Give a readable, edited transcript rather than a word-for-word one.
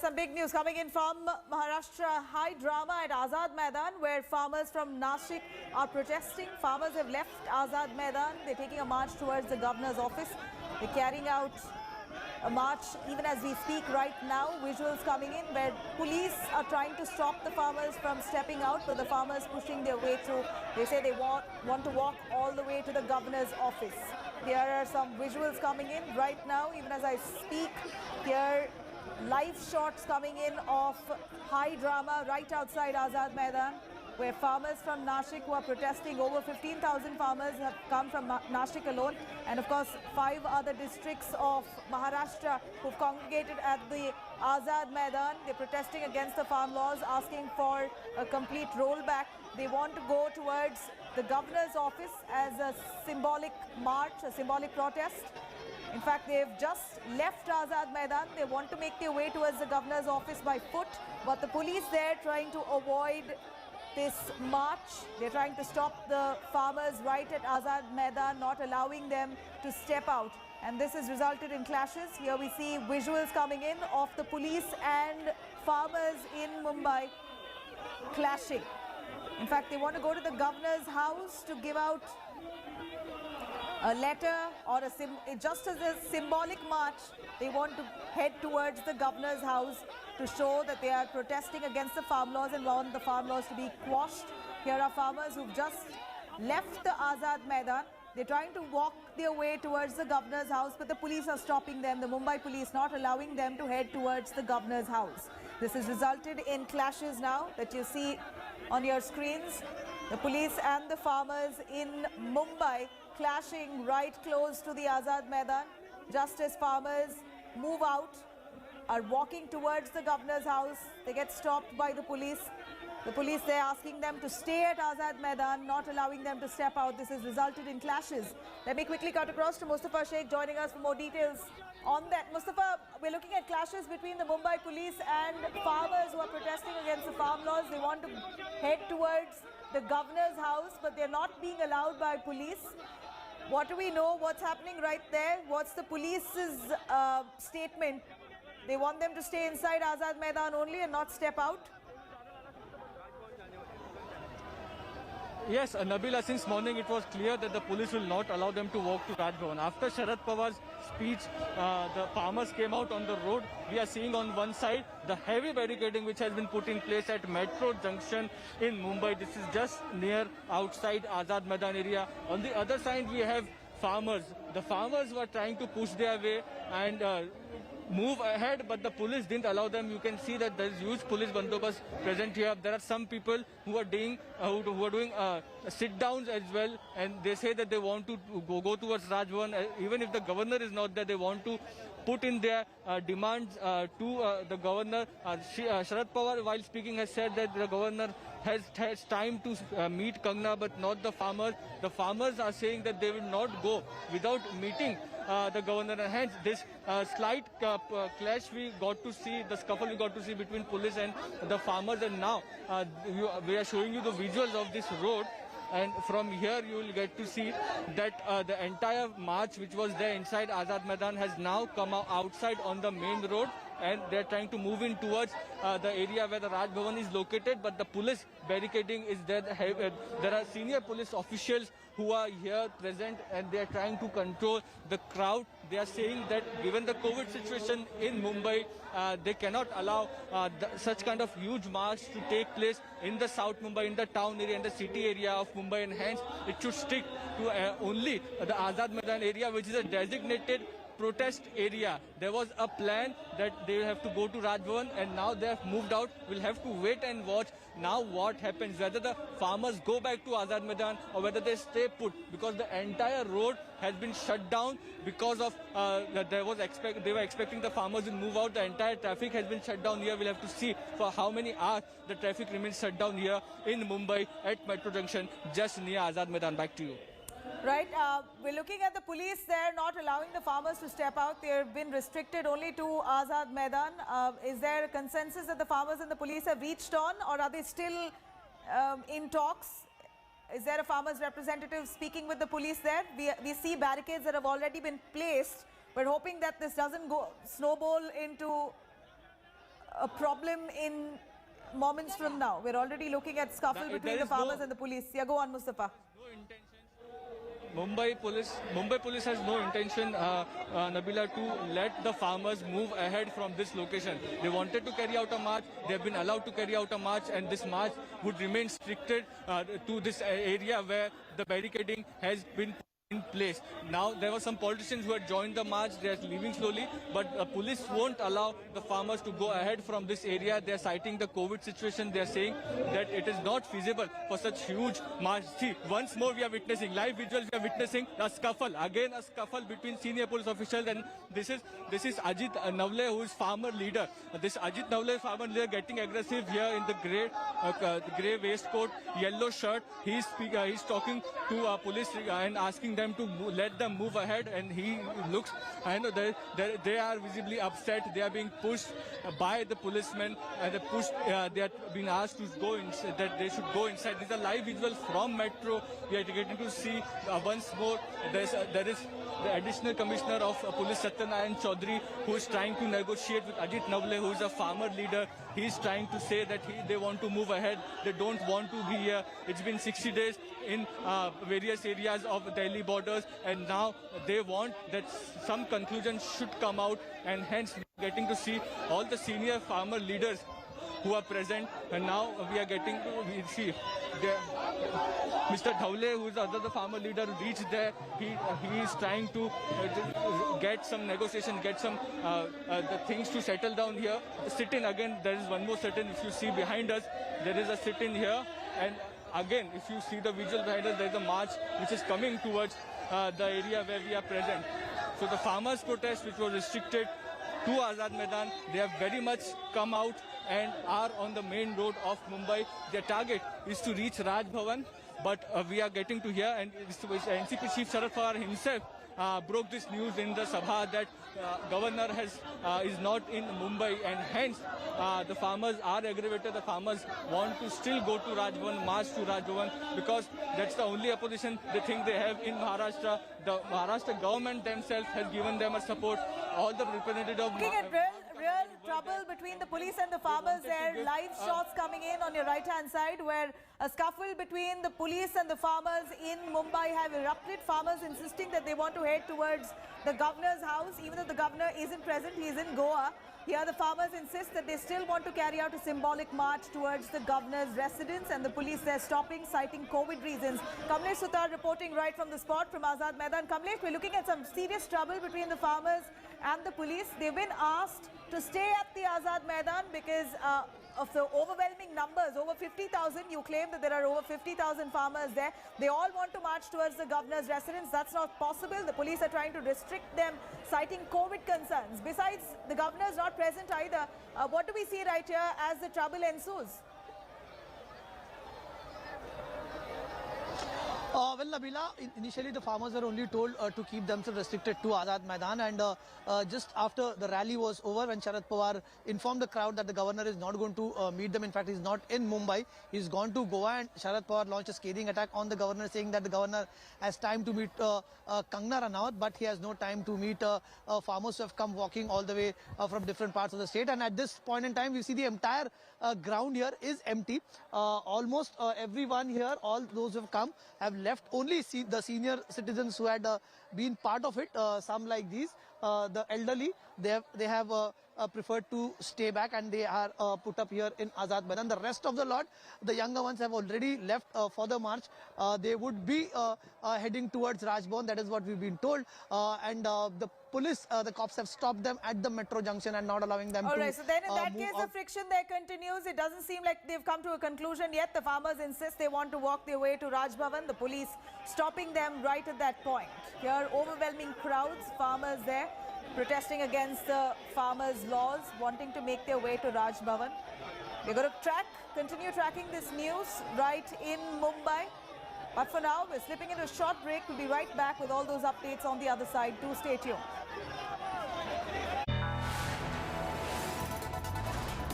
some big news coming in from Maharashtra. High drama at Azad Maidan, where farmers from Nashik are protesting. Farmers have left Azad Maidan. They're taking a march towards the governor's office. They're carrying out a march even as we speak right now. Visuals coming in where police are trying to stop the farmers from stepping out, but the farmers pushing their way through. They say they want to walk all the way to the governor's office. Here are some visuals coming in right now, even as I speak. Here, live shots coming in of high drama right outside Azad Maidan, where farmers from Nashik who are protesting, over 15,000 farmers have come from Nashik alone, and of course 5 other districts of Maharashtra who've congregated at the Azad Maidan. They're protesting against the farm laws, asking for a complete rollback. They want to go towards the governor's office as a symbolic march, a symbolic protest. In fact, they've just left Azad Maidan. They want to make their way towards the governor's office by foot, but the police there trying to avoid this march. They're trying to stop the farmers right at Azad Maidan, not allowing them to step out. And this has resulted in clashes. Here we see visuals coming in of the police and farmers in Mumbai clashing. In fact, they want to go to the governor's house to give out a letter or just as a symbolic march. They want to head towards the governor's house to show that they are protesting against the farm laws and want the farm laws to be quashed. Here are farmers who've just left the Azad Maidan. They're trying to walk their way towards the governor's house, but the police are stopping them. The Mumbai police not allowing them to head towards the governor's house. This has resulted in clashes now that you see on your screens. The police and the farmers in Mumbai clashing right close to the Azad Maidan. Just as farmers move out, are walking towards the governor's house, they get stopped by the police. The police there asking them to stay at Azad Maidan, not allowing them to step out. This has resulted in clashes. Let me quickly cut across to Mustafa Sheikh joining us for more details on that. Mustafa, we're looking at clashes between the Mumbai police and farmers who are protesting against the farm laws. They want to head towards the governor's house, but they're not being allowed by police. What do we know? What's happening right there? What's the police's statement? They want them to stay inside Azad Maidan only and not step out? Yes, Nabila, since morning it was clear that the police will not allow them to walk to Raj Bhavan. After Sharad Pawar's speech, the farmers came out on the road. We are seeing on one side the heavy barricading which has been put in place at Metro Junction in Mumbai. This is just near outside Azad Maidan area. On the other side, we have farmers. The farmers were trying to push their way and move ahead, but the police didn't allow them. You can see that there is huge police bandobast present here. There are some people who are doing sit downs as well, and they say that they want to go towards Raj Bhavan. Even if the governor is not there, they want to put in their demands to the governor. Sharad Pawar, while speaking, has said that the governor has time to meet Kangna, but not the farmers. The farmers are saying that they will not go without meeting the governor, and hence this slight clash we got to see, the scuffle we got to see between police and the farmers. And now we are showing you the visuals of this road, and from here you will get to see that the entire march which was there inside Azad Maidan has now come outside on the main road, and they are trying to move in towards the area where the Raj Bhavan is located, but the police barricading is there. There are senior police officials who are here present, and they are trying to control the crowd. They are saying that given the COVID situation in Mumbai, they cannot allow such kind of huge march to take place in the South Mumbai, in the town area, in the city area of Mumbai, and hence it should stick to only the Azad Maidan area, which is a designated protest area. There was a plan that they will have to go to Raj Bhavan, and now they have moved out. We'll have to wait and watch now what happens, whether the farmers go back to Azad Maidan or whether they stay put, because the entire road has been shut down because of they were expecting the farmers to move out. The entire traffic has been shut down here. We'll have to see for how many hours the traffic remains shut down here in Mumbai at Metro Junction just near Azad Maidan. Back to you. Right, we're looking at the police there not allowing the farmers to step out. They've been restricted only to Azad Maidan. Is there a consensus that the farmers and the police have reached on, or are they still in talks? Is there a farmers representative speaking with the police there? We see barricades that have already been placed. We're hoping that this doesn't go snowball into a problem in moments from now? We're already looking at scuffle between the farmers and the police. Yeah, go on, Mustafa. No intention. Mumbai police has no intention, Nabila, to let the farmers move ahead from this location. They wanted to carry out a march. They have been allowed to carry out a march, and this march would remain restricted to this area where the barricading has been in place. Now, there were some politicians who had joined the march. They are leaving slowly, but police won't allow the farmers to go ahead from this area. They are citing the COVID situation. They are saying that it is not feasible for such huge march. See, once more we are witnessing live visuals. We are witnessing a scuffle, again a scuffle between senior police officials, and this is Ajit Navle, who is farmer leader. This Ajit Navle, farmer leader, getting aggressive here in the grey waistcoat, yellow shirt. He's talking to police and asking them to let them move ahead, and he looks, I know they are visibly upset. They are being pushed by the policemen, and they are being asked to go inside, that they should go inside. These are live visuals from Metro. We are getting to see once more there is the additional commissioner of police, Satyanarayan Chaudhary, who is trying to negotiate with Ajit Navle, who is a farmer leader. He is trying to say that they want to move ahead. They don't want to be here. It's been 60 days in various areas of Delhi borders, and now they want that some conclusion should come out, and hence getting to see all the senior farmer leaders who are present. And now we see Mr. Dhawle, who is the farmer leader, reached there. He is trying to get some negotiation, get some the things to settle down here. Sit-in again. There is one more sit-in. If you see behind us, there is a sit-in here, and again, if you see the visual behind us, there is a march which is coming towards the area where we are present. So the farmers' protest, which was restricted to Azad Maidan, they have very much come out and are on the main road of Mumbai. Their target is to reach Raj Bhavan, but we are getting to here, and NCP Chief Sharad Pawar himself broke this news in the Sabha that governor is not in Mumbai, and hence the farmers are aggravated. The farmers want to still go to Raj Bhavan, march to Raj Bhavan, because that's the only opposition they think they have in Maharashtra. The Maharashtra government themselves has given them a support. All the representatives of looking at real trouble between the police and the farmers there. Live shots coming in on your right hand side, where a scuffle between the police and the farmers in Mumbai have erupted. Farmers insisting that they want to head towards the governor's house, even though the governor isn't present. He is in Goa. Here the farmers insist that they still want to carry out a symbolic march towards the governor's residence, and the police there stopping, citing COVID reasons. Kamlesh Sutar reporting right from the spot from Azad Maidan. Kamlesh, we're looking at some serious trouble between the farmers and the police. They've been asked to stay at the Azad Maidan because of the overwhelming numbers, over 50,000. You claim that there are over 50,000 farmers there. They all want to march towards the governor's residence. That's not possible. The police are trying to restrict them, citing COVID concerns. Besides, the governor is not present either. What do we see right here as the trouble ensues? Well, Nabila, initially the farmers were only told to keep themselves restricted to Azad Maidan, and just after the rally was over, when Sharad Pawar informed the crowd that the governor is not going to meet them, in fact he's not in Mumbai, he's gone to Goa, and Sharad Pawar launched a scathing attack on the governor, saying that the governor has time to meet Kangana Ranaut, but he has no time to meet farmers who have come walking all the way from different parts of the state. And at this point in time, we see the entire ground here is empty. Almost everyone here, all those who have come, have left. Only the senior citizens who had been part of it, some like these, the elderly, they have preferred to stay back, and they are put up here in Azad Maidan. The rest of the lot, the younger ones, have already left for the march. They would be heading towards Raj Bhavan, that is what we've been told, and the police, the cops have stopped them at the metro junction and not allowing them to. All right, so then in that case, the friction there continues. It doesn't seem like they've come to a conclusion yet. The farmers insist they want to walk their way to Raj Bhavan. The police stopping them right at that point. Here, overwhelming crowds, farmers there protesting against the farmers' laws, wanting to make their way to Raj Bhavan. We're going to continue tracking this news right in Mumbai. But for now, we're slipping into a short break. We'll be right back with all those updates on the other side. Do stay tuned.